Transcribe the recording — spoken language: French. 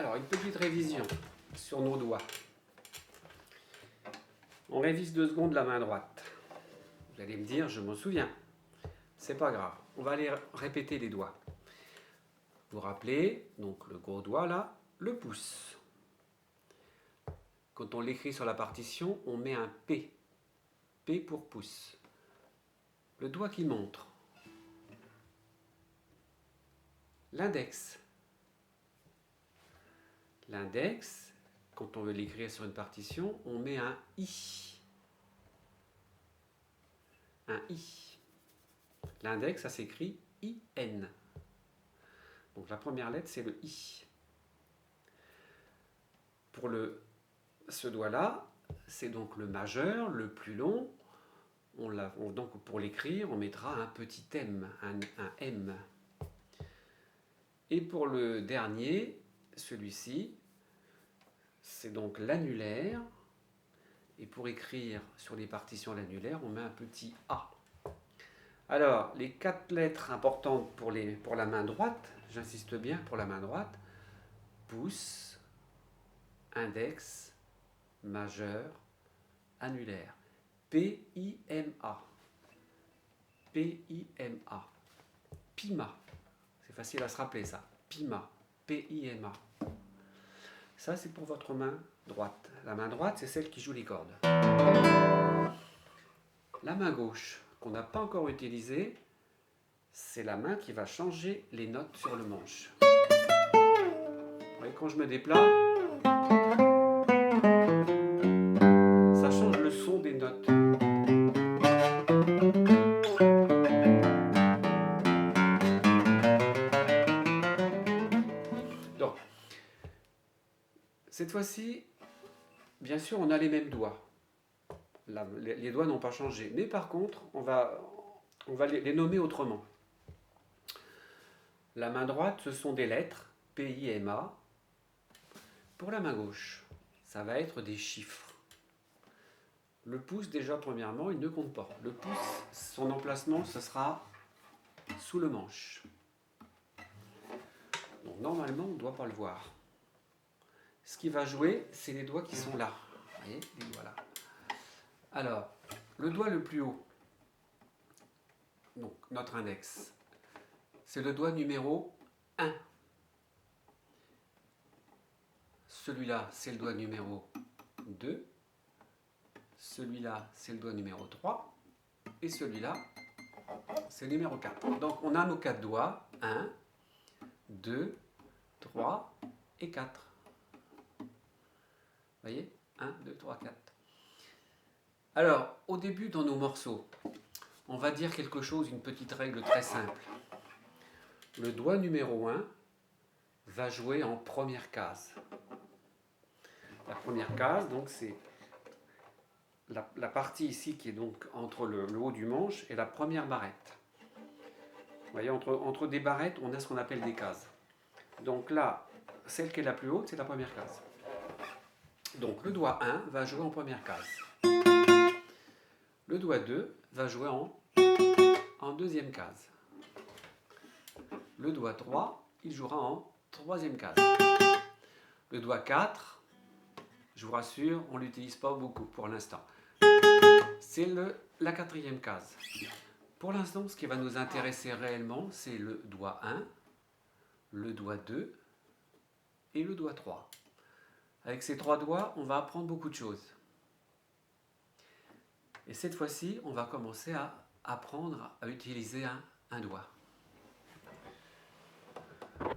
Alors, une petite révision sur nos doigts. On révise 2 secondes la main droite. Vous allez me dire, je m'en souviens. C'est pas grave. On va aller répéter les doigts. Vous vous rappelez, donc le gros doigt là, le pouce. Quand on l'écrit sur la partition, on met un P. P pour pouce. Le doigt qui montre. L'index. L'index, quand on veut l'écrire sur une partition, on met un I. Un I. L'index, ça s'écrit IN. Donc la première lettre, c'est le I. Pour ce doigt-là, c'est donc le majeur, le plus long. Donc pour l'écrire, on mettra un petit M, un M. Et pour le dernier, celui-ci, c'est donc l'annulaire. Et pour écrire sur les partitions l'annulaire, on met un petit A. Alors, les 4 lettres importantes pour la main droite, j'insiste bien pour la main droite, pouce, index, majeur, annulaire. P-I-M-A. P-I-M-A. Pima. C'est facile à se rappeler ça. Pima. P-I-M-A. Ça, c'est pour votre main droite. La main droite, c'est celle qui joue les cordes. La main gauche, qu'on n'a pas encore utilisée, c'est la main qui va changer les notes sur le manche. Vous voyez, quand je me déplace, ça change le son des notes. Donc, cette fois-ci, bien sûr, on a les mêmes doigts. Les doigts n'ont pas changé. Mais par contre, on va les nommer autrement. La main droite, ce sont des lettres, P-I-M-A. Pour la main gauche, ça va être des chiffres. Le pouce, déjà, premièrement, il ne compte pas. Le pouce, son emplacement, ce sera sous le manche. Donc, normalement, on ne doit pas le voir. Ce qui va jouer, c'est les doigts qui sont là. Vous voyez, les doigts là. Alors, le doigt le plus haut, donc notre index, c'est le doigt numéro 1. Celui-là, c'est le doigt numéro 2. Celui-là, c'est le doigt numéro 3. Et celui-là, c'est le numéro 4. Donc, on a nos 4 doigts. 1, 2, 3 et 4. Vous voyez? 1, 2, 3, 4. Alors, au début, dans nos morceaux, on va dire quelque chose, une petite règle très simple. Le doigt numéro 1 va jouer en première case. La première case, donc, c'est la partie ici qui est donc entre le haut du manche et la première barrette. Vous voyez, entre des barrettes, on a ce qu'on appelle des cases. Donc là, celle qui est la plus haute, c'est la première case. Donc le doigt 1 va jouer en première case. Le doigt 2 va jouer en deuxième case. Le doigt 3, il jouera en troisième case. Le doigt 4, je vous rassure, on ne l'utilise pas beaucoup pour l'instant. C'est la quatrième case. Pour l'instant, ce qui va nous intéresser réellement, c'est le doigt 1, le doigt 2 et le doigt 3. Avec ces 3 doigts, on va apprendre beaucoup de choses. Et cette fois-ci, on va commencer à apprendre à utiliser un doigt.